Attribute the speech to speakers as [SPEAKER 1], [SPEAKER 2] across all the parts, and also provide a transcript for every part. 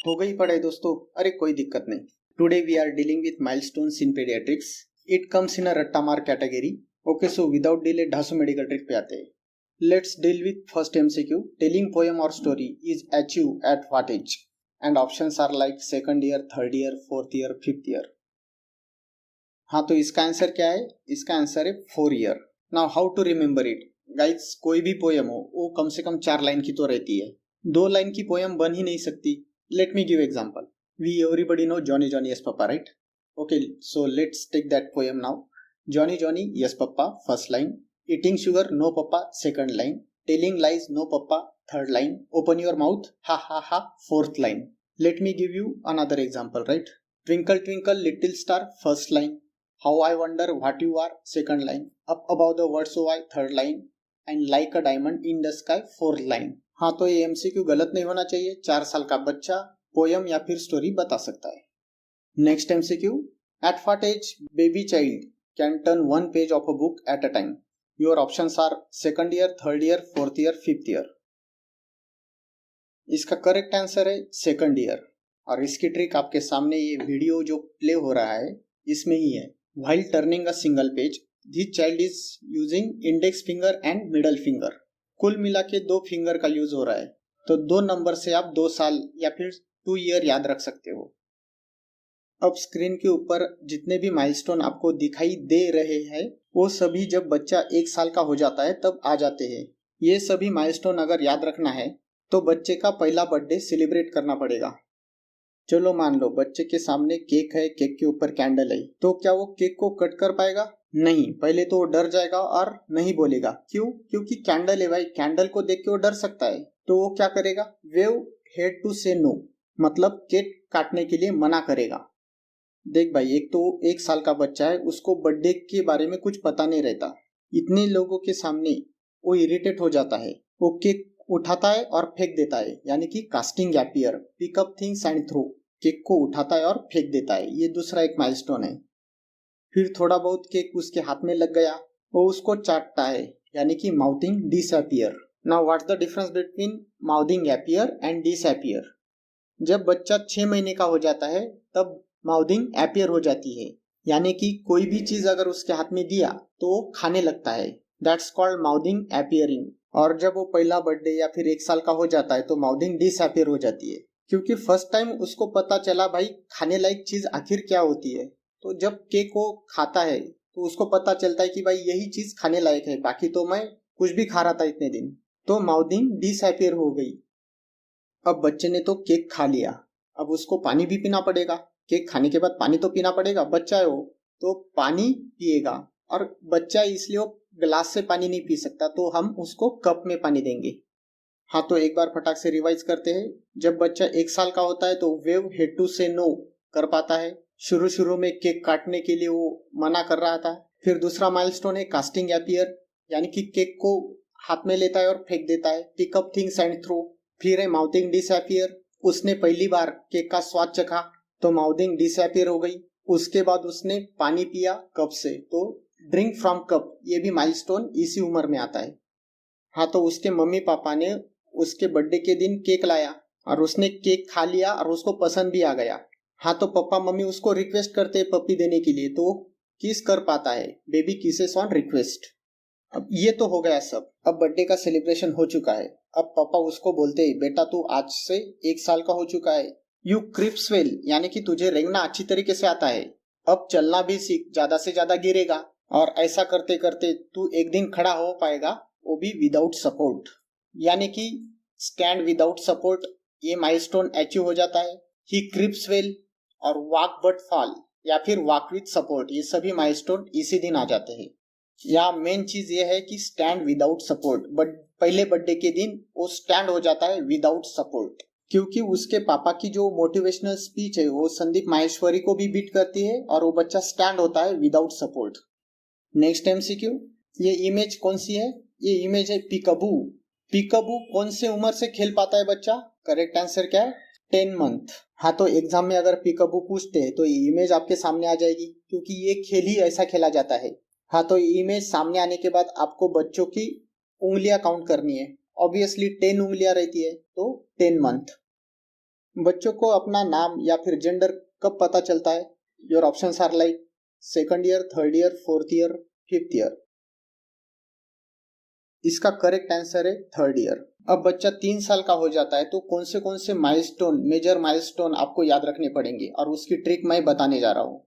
[SPEAKER 1] हो गई पढ़ाई दोस्तों। अरे कोई दिक्कत नहीं। Today we are dealing with milestones in paediatrics. It comes in a रट्टा मार category. Okay, so without delay ढासू मेडिकल ट्रिक पे आते हैं। Let's deal with first MCQ. Telling poem और story is achieve at what age? And options are like second year, third year, fourth year, fifth year. हाँ, तो इसका answer क्या है? इसका आंसर है 4 year. Now how to remember it? Guys, कोई भी पोएम हो वो कम से कम 4 लाइन की तो रहती है। 2 लाइन की पोएम बन ही नहीं सकती। Let me give example. We everybody know Johnny Johnny Yes Papa, right? Okay, so let's take that poem now. Johnny Johnny Yes Papa, first line. Eating sugar, no papa, second line. Telling lies, no papa, third line. Open your mouth, ha ha ha, fourth line. Let me give you another example, right? Twinkle twinkle little star, first line. How I wonder what you are, second line. Up above the world so I, third line. And like a diamond in the sky, fourth line. हाँ, तो ये MCQ गलत नहीं होना चाहिए। 4 साल का बच्चा पोयम या फिर स्टोरी बता सकता है। Next MCQ. At what age baby child can turn one page of a book at a time? Your options are second year, third year, fourth year, fifth year. इसका करेक्ट आंसर है second year. और इसकी trick आपके सामने ये video जो play हो रहा है इसमें ही है। While turning a single page, this child is using index finger and middle finger. कुल मिला के 2 फिंगर का यूज हो रहा है। तो 2 नंबर से आप 2 साल या फिर 2 ईयर याद रख सकते हो। अब स्क्रीन के ऊपर जितने भी माइलस्टोन आपको दिखाई दे रहे हैं वो सभी जब बच्चा 1 साल का हो जाता है तब आ जाते हैं। ये सभी माइलस्टोन अगर याद रखना है तो बच्चे का पहला बर्थडे सेलिब्रेट करना पड़ेगा। चलो मान लो बच्चे के सामने केक है, केक के ऊपर कैंडल है, तो क्या वो केक को कट कर पाएगा? नहीं, पहले तो वो डर जाएगा और नहीं बोलेगा। क्यों? क्योंकि कैंडल है भाई, कैंडल को देख के वो डर सकता है। तो वो क्या करेगा? वेव हेड टू से नो, मतलब केक काटने के लिए मना करेगा। देख भाई, एक तो 1 साल का बच्चा है, उसको बर्थडे के बारे में कुछ पता नहीं रहता। इतने लोगों के सामने वो इरिटेट हो जाता है। वो केक उठाता है और फेंक देता है, यानी कि casting gap year, pick up things and throw. Cake को उठाता है और फेंक देता है, ये दूसरा एक माइलस्टोन है। फिर थोड़ा बहुत केक उसके हाथ में लग गया, वो उसको चाटता है, यानी कि mouthing disappear. Now what's the difference between mouthing appear and disappear? जब बच्चा 6 महीने का हो जाता है तब माउथिंग अपीयर हो जाती है, यानी कि कोई भी चीज अगर उसके हाथ में दिया तो वो खाने लगता है। That's called mouthing appearing. और जब वो पहला बर्थडे या फिर 1 साल का हो जाता है तो माउथिंग डिसअपियर हो जाती है, क्योंकि फर्स्ट टाइम उसको पता चला भाई खाने लायक चीज आखिर क्या होती है। तो जब केक को खाता है तो उसको पता चलता है कि भाई यही चीज खाने लायक है, बाकी तो मैं कुछ भी खा रहा था इतने दिन। तो माउथिंग डिसअपियर हो गई। अब बच्चे ने तो केक खा लिया, अब उसको पानी भी पीना पड़ेगा। केक खाने के बाद पानी तो पीना पड़ेगा, बच्चा है वो तो पानी पिएगा। और बच्चा इसलिए वो गिलास से पानी नहीं पी सकता, तो हम उसको कप में पानी देंगे। हाँ, तो एक बार फटाक से रिवाइज करते हैं। जब बच्चा 1 साल का होता है तो वेव हेड टू से नो कर पाता है। शुरू शुरू में केक काटने के लिए वो मना कर रहा था। फिर दूसरा माइलस्टोन है कास्टिंग अपीयर, यानी कि केक को हाथ में लेता है और फेंक देता है, pick up things and throw. फिर है माउथिंग डिसअपियर, उसने पहली बार केक का स्वाद चखा तो माउथिंग डिसअपियर हो गई। उसके बाद उसने पानी पिया कप से, तो ड्रिंक फ्रॉम कप, ये भी माइलस्टोन इसी उम्र में आता है। हाँ, तो उसके मम्मी पापा ने उसके बर्थडे के दिन केक लाया और उसने केक खा लिया और उसको पसंद भी आ गया। हाँ, तो पापा मम्मी उसको रिक्वेस्ट करते हैं पप्पी देने के लिए, तो वो किस कर पाता है, बेबी किसेस ऑन रिक्वेस्ट। अब ये तो हो गया सब। अब बर्थडे का सेलिब्रेशन हो चुका है। अब पापा उसको बोलते हैं बेटा तू आज से 1 साल का हो चुका है, यू क्रिप्स वेल, यानी कि तुझे रेंगना अच्छी तरीके से आता है। अब चलना भी सीख, ज्यादा से ज्यादा गिरेगा और ऐसा करते करते तू एक दिन खड़ा हो पाएगा, वो भी विदाउट सपोर्ट, यानी कि स्टैंड विदाउट सपोर्ट। ये माइलस्टोन अचीव हो जाता है। ही क्रिप्स वेल और वॉक बट फॉल या फिर वॉक विथ सपोर्ट, ये सभी माइलस्टोन इसी दिन आ जाते हैं। या मेन चीज ये है कि स्टैंड विदाउट सपोर्ट, बट पहले बर्थडे के दिन वो स्टैंड हो जाता है विदाउट सपोर्ट, क्योंकि उसके पापा की जो मोटिवेशनल स्पीच है वो संदीप माहेश्वरी को भी बीट करती है और वो बच्चा स्टैंड होता है विदाउट सपोर्ट। Next MCQ. ये इमेज कौन सी है? ये इमेज है पिकबू। पिकबू कौन से उम्र से खेल पाता है बच्चा? करेक्ट आंसर क्या है? 10 मंथ। हाँ, तो एग्जाम में अगर पिकबू पूछते हैं तो ये इमेज आपके सामने आ जाएगी, क्योंकि ये खेल ही ऐसा खेला जाता है। हाँ, तो इमेज सामने आने के बाद आपको बच्चों की उंगलियां काउंट करनी है। ऑब्वियसली 10 उंगलियां रहती है, तो 10 मंथ। बच्चों को अपना नाम या फिर जेंडर कब पता चलता है? Your options are like second year, third year, fourth year, fifth year. इसका करेक्ट आंसर है थर्ड ईयर। अब बच्चा 3 साल का हो जाता है तो कौन से माइलस्टोन, मेजर माइलस्टोन आपको याद रखने पड़ेंगे और उसकी ट्रिक मैं बताने जा रहा हूँ।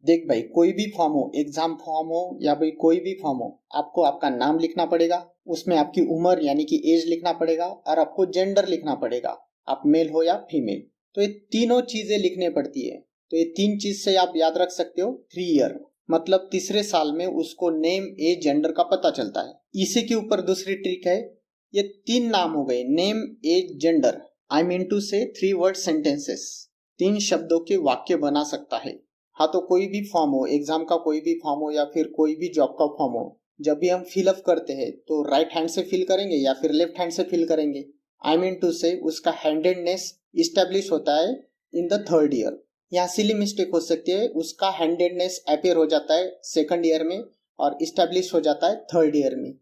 [SPEAKER 1] देख भाई, कोई भी फॉर्म हो, एग्जाम फॉर्म हो या भाई कोई भी फॉर्म हो, आपको आपका नाम लिखना पड़ेगा, उसमें आपकी उम्र यानी कि एज लिखना पड़ेगा और आपको जेंडर लिखना पड़ेगा, आप मेल हो या फीमेल। तो ये तीनों चीजें लिखने पड़ती है। तो ये 3 चीज से आप याद रख सकते हो 3 ईयर, मतलब तीसरे साल में उसको नेम, एज, जेंडर का पता चलता है। इसी के ऊपर दूसरी ट्रिक है, ये 3 नाम हो गए, name, age, gender. I mean to say 3 word sentences, 3 शब्दों के वाक्य बना सकता है। हाँ, तो कोई भी फॉर्म हो, एग्जाम का कोई भी फॉर्म हो या फिर कोई भी जॉब का फॉर्म हो, जब भी हम फिलअप करते हैं तो राइट हैंड से फिल करेंगे या फिर लेफ्ट हैंड से फिल करेंगे। आई मीन टू से उसका हैंडेडनेस इस्टेब्लिश होता है इन द थर्ड ईयर। यहाँ सिली मिस्टेक हो सकती है, उसका हैंडेडनेस अपेयर हो जाता है सेकंड ईयर में और इस्टेब्लिश हो जाता है थर्ड ईयर में।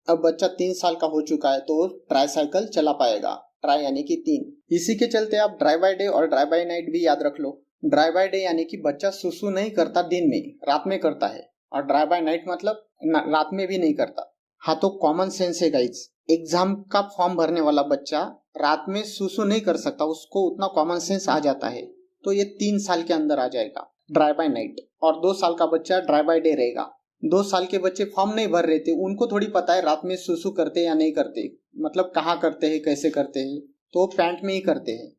[SPEAKER 1] अब बच्चा 3 साल का हो चुका है तो वो ट्राई साइकिल चला पाएगा, ट्राई यानी कि 3। इसी के चलते आप ड्राई बाय डे और ड्राई बाय नाइट भी याद रख लो। ड्राई बाय डे यानी कि बच्चा सुसु नहीं करता दिन में, रात में करता है, और ड्राई बाय नाइट मतलब रात में भी नहीं करता। हाँ, तो कॉमन सेंस है गाइज, एग्जाम का फॉर्म भरने वाला बच्चा रात में सुसु नहीं कर सकता, उसको उतना कॉमन सेंस आ जाता है, तो ये 3 साल के अंदर आ जाएगा ड्राई बाय नाइट। और 2 साल का बच्चा ड्राई बाय डे रहेगा। 2 साल के बच्चे फॉर्म नहीं भर रहे थे, उनको थोड़ी पता है रात में सुसु करते या नहीं करते, मतलब कहाँ करते हैं, कैसे करते हैं, तो पैंट में ही करते हैं।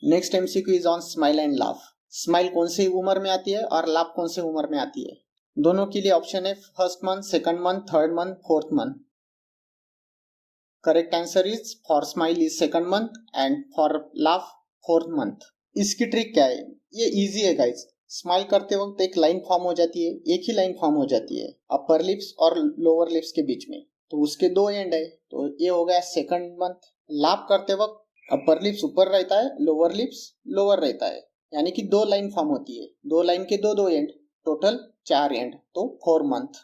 [SPEAKER 1] Next MCQ is on smile and laugh. Smile कौन सी उम्र में आती है और लाफ कौन सी उम्र में आती है? दोनों के लिए ऑप्शन है first month, second month, third month, fourth month. Correct answer is for smile is second month and for laugh fourth month. इसकी ट्रिक क्या है? ये इजी है गाइस। स्माइल करते वक्त एक लाइन फॉर्म हो जाती है, एक ही लाइन फॉर्म हो जाती है अपर लिप्स और लोअर लिप्स के बीच में, तो उसके 2 एंड है, तो ये हो गया सेकंड मंथ। लाफ करते वक्त अपर लिप्स ऊपर रहता है, लोअर लिप्स लोअर रहता है, यानी कि 2 लाइन फॉर्म होती है, 2 लाइन के 2 एंड, टोटल 4 एंड, तो 4 मंथ।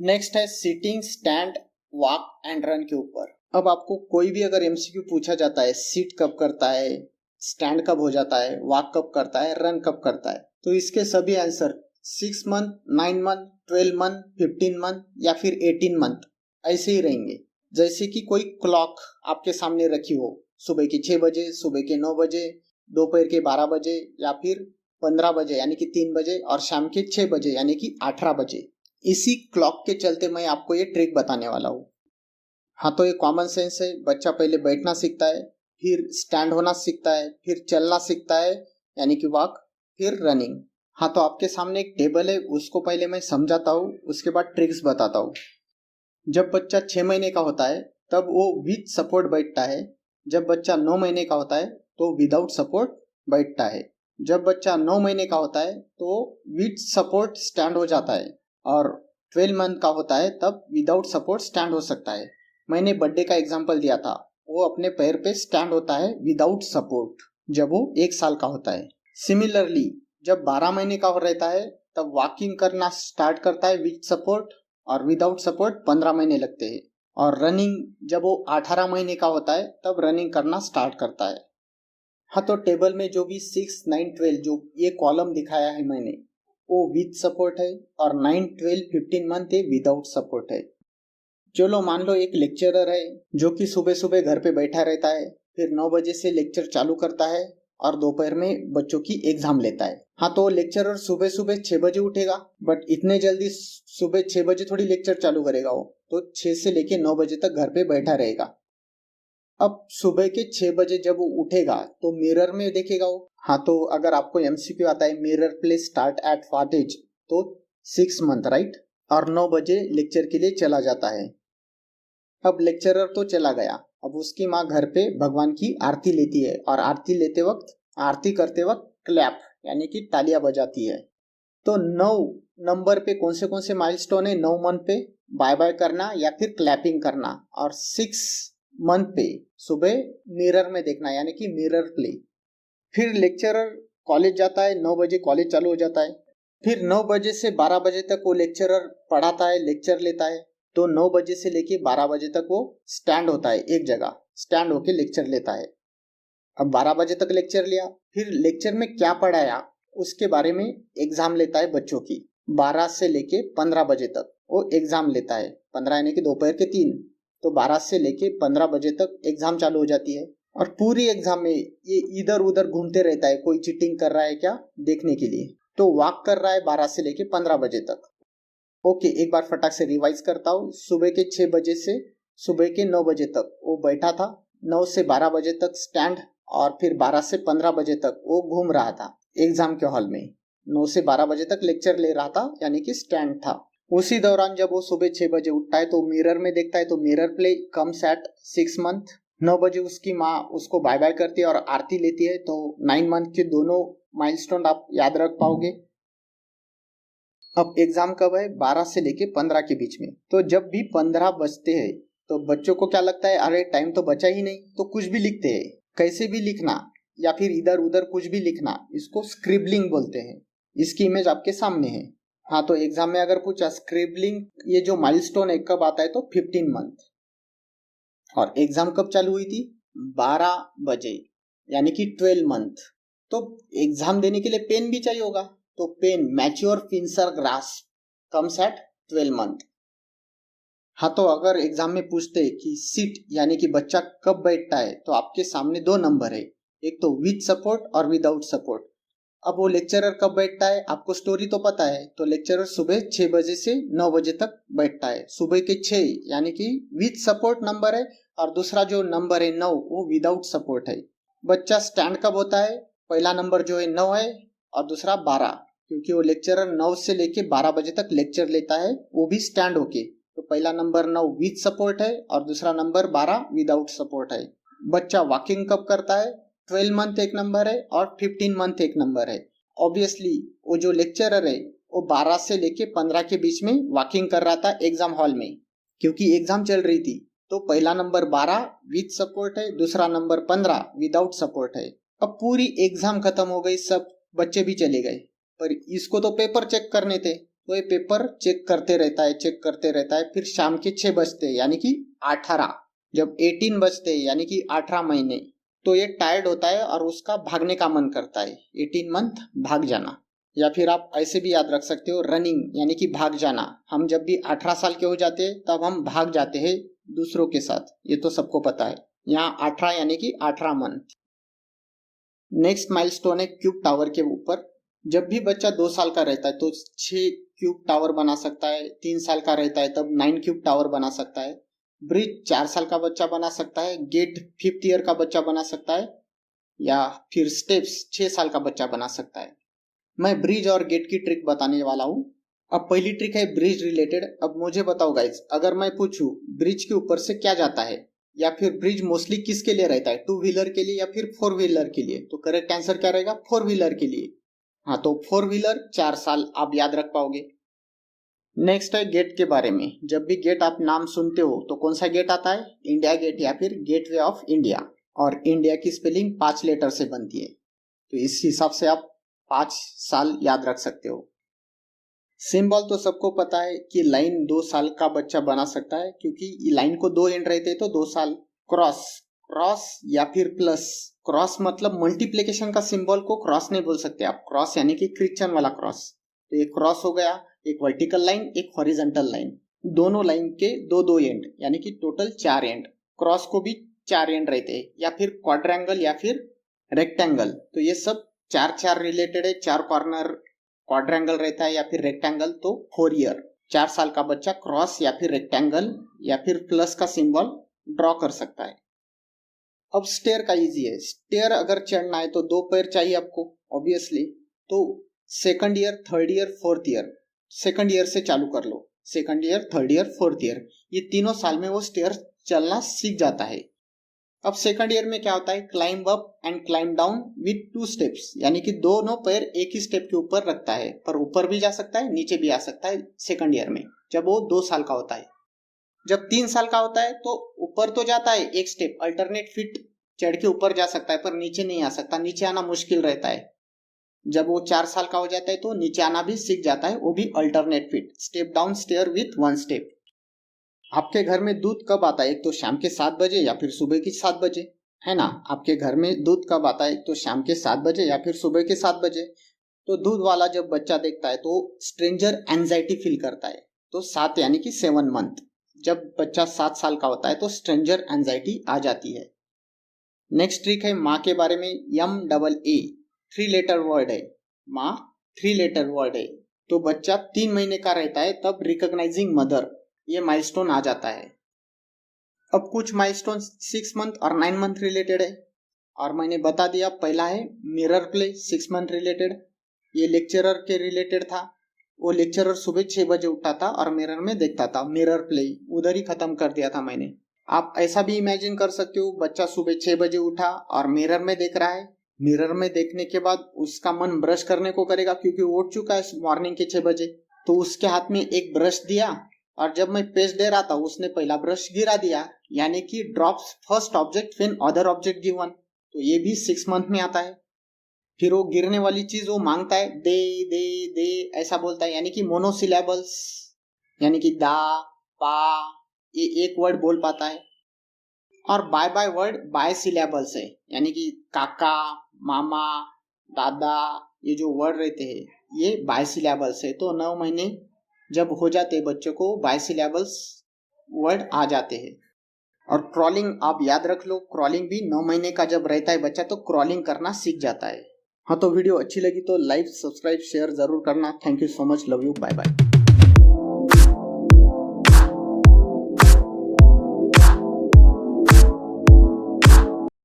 [SPEAKER 1] नेक्स्ट है sitting, stand, walk and run के ऊपर। अब आपको कोई भी अगर एमसीक्यू पूछा जाता है, सिट कब करता है, स्टैंड कब हो जाता है, वॉक कब करता है, रन कब करता है, तो इसके सभी answer 6 month, 9 month, 12 month, 15 month या फिर 18 मंथ ऐसे ही रहेंगे। जैसे कि कोई क्लॉक आपके सामने रखी हो, सुबह के 6 बजे, सुबह के 9 बजे, दोपहर के 12 बजे या फिर 15 बजे यानी कि 3 बजे और शाम के 6 बजे यानी कि 18 बजे। इसी क्लॉक के चलते मैं आपको ये ट्रिक बताने वाला हूँ। हाँ, तो ये कॉमन सेंस है, बच्चा पहले बैठना सीखता है, फिर स्टैंड होना सीखता है, फिर चलना सीखता है यानी कि वॉक, फिर रनिंग। हाँ, तो आपके सामने एक टेबल है, उसको पहले मैं समझाता हूँ, उसके बाद ट्रिक्स बताता हूँ। जब बच्चा 6 महीने का होता है तब वो विद सपोर्ट बैठता है। जब बच्चा 9 महीने का होता है तो विदाउट सपोर्ट बैठता है। जब बच्चा 9 महीने का होता है तो विद सपोर्ट स्टैंड हो जाता है, और 12 मंथ का होता है तब विदाउट सपोर्ट स्टैंड हो सकता है। मैंने बर्थडे का एग्जाम्पल दिया था, वो अपने पैर पे स्टैंड होता है विदाउट सपोर्ट जब वो 1 साल का होता है। सिमिलरली जब 12 महीने का रहता है तब वॉकिंग करना स्टार्ट करता है विद सपोर्ट, और विदाउट सपोर्ट 15 महीने लगते हैं। और रनिंग जब वो 18 महीने का होता है तब रनिंग करना स्टार्ट करता है। हाँ, तो टेबल में जो भी 6, 9, 12 जो ये कॉलम दिखाया है मैंने, वो विद सपोर्ट है, और 9, 12, 15 मंथ है विदाउट सपोर्ट है। चलो मान लो एक लेक्चरर है जो कि सुबह सुबह घर पे बैठा रहता है, फिर 9 बजे से लेक्चर चालू करता है और दोपहर में बच्चों की एग्जाम लेता है। हाँ, तो लेक्चरर सुबह सुबह 6 बजे उठेगा, बट इतने जल्दी सुबह 6 बजे थोड़ी लेक्चर चालू करेगा वो, तो 6 से लेके 9 बजे तक घर पे बैठा रहेगा। अब सुबह के 6 बजे जब वो उठेगा तो मिरर में देखेगा वो। हाँ, तो अगर आपको एमसीक्यू आता है mirror play start at what age, तो 6 मंथ राइट, और 9 बजे लेक्चर के लिए चला जाता है। अब लेक्चरर तो चला गया, अब उसकी माँ घर पे भगवान की आरती लेती है, और आरती करते वक्त क्लैप यानी कि तालियां बजाती है। तो 9 नंबर पे कौन से माइलस्टोन है? 9 मंथ पे बाय बाय करना या फिर क्लैपिंग करना, और 6 मंथ पे सुबह मिरर में देखना यानी कि मिरर प्ले। फिर लेक्चरर कॉलेज जाता है, 9 बजे कॉलेज चालू हो जाता है। फिर 9 बजे से 12 बजे तक वो लेक्चरर पढ़ाता है, लेक्चर लेता है। तो 9 बजे से लेके 12 बजे तक वो स्टैंड होता है, एक जगह स्टैंड होके लेक्चर लेता है। अब 12 बजे तक लेक्चर लिया, फिर लेक्चर में क्या पढ़ाया उसके बारे में एग्जाम लेता है बच्चों की। 12 से लेके 15 बजे तक वो एग्जाम लेता है, 15 यानी कि दोपहर के 3, तो 12 से लेके 15 बजे तक एग्जाम चालू हो जाती है। और पूरी एग्जाम में ये इधर उधर घूमते रहता है, कोई चीटिंग कर रहा है क्या देखने के लिए। तो वॉक कर रहा है 12 से लेके 15 बजे तक। ओके, एक बार फटाक से रिवाइज करता हूँ। सुबह के 6 बजे से सुबह के 9 बजे तक वो बैठा था, 9 से 12 बजे तक स्टैंड, और फिर 12 से 15 बजे तक वो घूम रहा था एग्जाम के हॉल में। 9 से 12 बजे तक लेक्चर ले रहा था, यानी कि स्टैंड था। उसी दौरान जब वो सुबह 6 बजे उठता है तो मिरर में देखता है, तो mirror play comes at 6 month. 9 बजे उसकी माँ उसको बाय बाय करती है और आरती लेती है, तो 9 मंथ के दोनों माइलस्टोन आप याद रख पाओगे। अब एग्जाम कब है? 12 से लेके 15 के बीच में। तो जब भी 15 बजते हैं तो बच्चों को क्या लगता है, अरे टाइम तो बचा ही नहीं, तो कुछ भी लिखते हैं, कैसे भी लिखना या फिर इधर उधर कुछ भी लिखना, इसको स्क्रिबलिंग बोलते हैं। इसकी इमेज आपके सामने है। हाँ, तो एग्जाम में अगर पूछा स्क्रिबलिंग ये जो माइलस्टोन है कब आता है, तो 15 मंथ। और एग्जाम कब चालू हुई थी? 12 बजे, यानी कि 12 मंथ। तो एग्जाम देने के लिए पेन भी चाहिए होगा, तो pen mature pincer grasp comes at 12 month. हाँ, तो अगर एग्जाम में पूछते कि सीट यानी कि बच्चा कब बैठता है, तो आपके सामने दो नंबर है, एक तो विद सपोर्ट और विदाउट सपोर्ट। अब वो लेक्चरर कब बैठता है आपको स्टोरी तो पता है, तो लेक्चरर सुबह 6 बजे से 9 बजे तक बैठता है। सुबह के 6 यानी कि विद सपोर्ट नंबर है, और दूसरा जो नंबर है 9 वो विदाउट सपोर्ट है। बच्चा स्टैंड कब होता है? पहला नंबर जो है 9 है और दूसरा 12, क्योंकि वो लेक्चरर 9 से लेके 12 बजे तक लेक्चर लेता है, वो भी स्टैंड होके। तो पहला नंबर 9 विद सपोर्ट है और दूसरा नंबर 12 विदाउट सपोर्ट है। बच्चा वॉकिंग कब करता है? 12 मंथ एक नंबर है और 15 मंथ एक नंबर है। ऑब्वियसली वो जो लेक्चरर है वो 12 से लेके 15 के बीच में वॉकिंग कर रहा था एग्जाम हॉल में, क्योंकि एग्जाम चल रही थी। तो पहला नंबर 12 विद सपोर्ट है, दूसरा नंबर 15 विदाउट सपोर्ट है। अब पूरी एग्जाम खत्म हो गई, सब बच्चे भी चले गए, पर इसको तो पेपर चेक करने थे, तो ये पेपर चेक करते रहता है, चेक करते रहता है। फिर शाम के 6 बजते यानी कि 18, जब 18 बजते यानी कि 18 महीने, तो ये टायर्ड होता है और उसका भागने का मन करता है। 18 मंथ भाग जाना, या फिर आप ऐसे भी याद रख सकते हो रनिंग यानी कि भाग जाना। हम जब भी 18 साल के हो जाते हैं तब हम भाग जाते हैं दूसरों के साथ, ये तो सबको पता है। यहाँ 18 यानी कि 18 मंथ। नेक्स्ट माइलस्टोन है क्यूब टावर के ऊपर। जब भी बच्चा 2 साल का रहता है तो 6 क्यूब टावर बना सकता है, 3 साल का रहता है तब 9 क्यूब टावर बना सकता है। ब्रिज 4 साल का बच्चा बना सकता है, गेट 5th ईयर का बच्चा बना सकता है, या फिर स्टेप्स 6 साल का बच्चा बना सकता है। मैं ब्रिज और गेट की ट्रिक बताने वाला हूँ। अब पहली ट्रिक है ब्रिज रिलेटेड। अब मुझे बताओ गाइज, अगर मैं पूछूं ब्रिज के ऊपर से क्या जाता है, या फिर ब्रिज मोस्टली किसके लिए रहता है, 2 व्हीलर के लिए या फिर 4 व्हीलर के लिए, तो करेक्ट आंसर क्या रहेगा? 4 व्हीलर के लिए। हाँ, तो 4 व्हीलर 4 साल आप याद रख पाओगे। नेक्स्ट है गेट के बारे में। जब भी गेट आप नाम सुनते हो तो कौन सा गेट आता है? इंडिया गेट या फिर गेटवे ऑफ इंडिया। और इंडिया की स्पेलिंग 5 लेटर से बनती है, तो इस हिसाब से आप 5 साल याद रख सकते हो। सिंबल तो सबको पता है कि लाइन 2 साल का बच्चा बना सकता है, क्योंकि लाइन को 2 एंड रहते हैं तो 2 साल। क्रॉस, क्रॉस या फिर प्लस। क्रॉस मतलब मल्टीप्लिकेशन का सिंबल को क्रॉस नहीं बोल सकते आप, क्रॉस यानी कि क्रिश्चियन वाला क्रॉस। तो एक क्रॉस हो गया, एक वर्टिकल लाइन, एक हॉरिजॉन्टल लाइन, दोनों लाइन के 2 एंड यानी कि टोटल 4 एंड। क्रॉस को भी 4 एंड रहते हैं, या फिर क्वाड्रेंगल या फिर रेक्टेंगल, तो ये सब 4 रिलेटेड है। 4 कॉर्नर क्वाड्रेंगल रहता है या फिर रेक्टेंगल, तो 4 ईयर। 4 साल का बच्चा क्रॉस या फिर रेक्टेंगल या फिर प्लस का सिंबल ड्रॉ कर सकता है। अब स्टेयर का इजी है। स्टेयर अगर चढ़ना है तो 2 पैर चाहिए आपको ऑब्वियसली, तो second year, third year, fourth year. Second year से चालू कर लो, second year, third year, fourth year, ये तीनों साल में वो स्टेयर चलना सीख जाता है। अब सेकंड ईयर में क्या होता है? Climb up and climb down with 2 steps, यानी कि दोनों पैर एक ही स्टेप के ऊपर रखता है, पर ऊपर भी जा सकता है नीचे भी आ सकता है सेकंड ईयर में, जब वो 2 साल का होता है। जब 3 साल का होता है तो ऊपर तो जाता है एक स्टेप, अल्टरनेट फीट चढ़ के ऊपर जा सकता है, पर नीचे नहीं आ सकता, नीचे आना मुश्किल रहता है। जब वो 4 साल का हो जाता है तो नीचे आना भी सीख जाता है, वो भी alternate feet, step down stair with 1 step. आपके घर में दूध कब आता है? एक तो शाम के 7 बजे या फिर सुबह की 7 बजे, है ना। आपके घर में दूध कब आता है, तो शाम के 7 बजे या फिर सुबह के 7 बजे। तो दूध वाला जब बच्चा देखता है तो स्ट्रेंजर एंजाइटी फील करता है। तो 7 यानी कि 7 मंथ। जब बच्चा 7 साल का होता है तो स्ट्रेंजर एंजाइटी आ जाती है। नेक्स्ट ट्रिक है माँ के बारे में। MAA 3 लेटर वर्ड है। माँ 3 लेटर वर्ड है। तो बच्चा 3 महीने का रहता है तब रिकॉग्नाइजिंग मदर, ये माइलस्टोन आ जाता है। अब कुछ माइलस्टोन 6 मंथ और 9 मंथ रिलेटेड है, और मैंने बता दिया। पहला है मिरर प्ले 6 मंथ रिलेटेड, ये लेक्चरर के रिलेटेड था। वो लेक्चरर सुबह 6 बजे उठता था और मिरर में देखता था। मिरर प्ले उधर ही खत्म कर दिया था मैंने। आप ऐसा भी इमेजिन कर सकते हो, बच्चा सुबह 6 बजे उठा और मिरर में देख रहा है। मिरर में देखने के बाद उसका मन ब्रश करने को करेगा, क्योंकि वो उठ चुका है मॉर्निंग के 6 बजे। तो उसके हाथ में एक ब्रश दिया, और जब मैं पेस्ट दे रहा था उसने पहला ब्रश गिरा दिया, यानी कि drops first object when other object given. तो ये भी 6 मंथ में आता है। फिर वो गिरने वाली चीज वो मांगता है, दे दे दे ऐसा बोलता है, यानी कि मोनोसिलेबल्स, यानी कि दा पा, ये एक वर्ड बोल पाता है। और by by word by syllables है, यानी कि काका, मामा, दादा, ये जो वर्ड रहते हैं ये बाय सिलेबल्स है। तो 9 महीने जब हो जाते बच्चों को बाय सिलेबल्स वर्ड आ जाते हैं। और क्रॉलिंग आप याद रख लो, क्रॉलिंग भी 9 महीने का जब रहता है बच्चा तो क्रॉलिंग करना सीख जाता है। हाँ, तो वीडियो अच्छी लगी तो लाइक, सब्सक्राइब, शेयर जरूर करना। Thank you so much, love you, bye bye.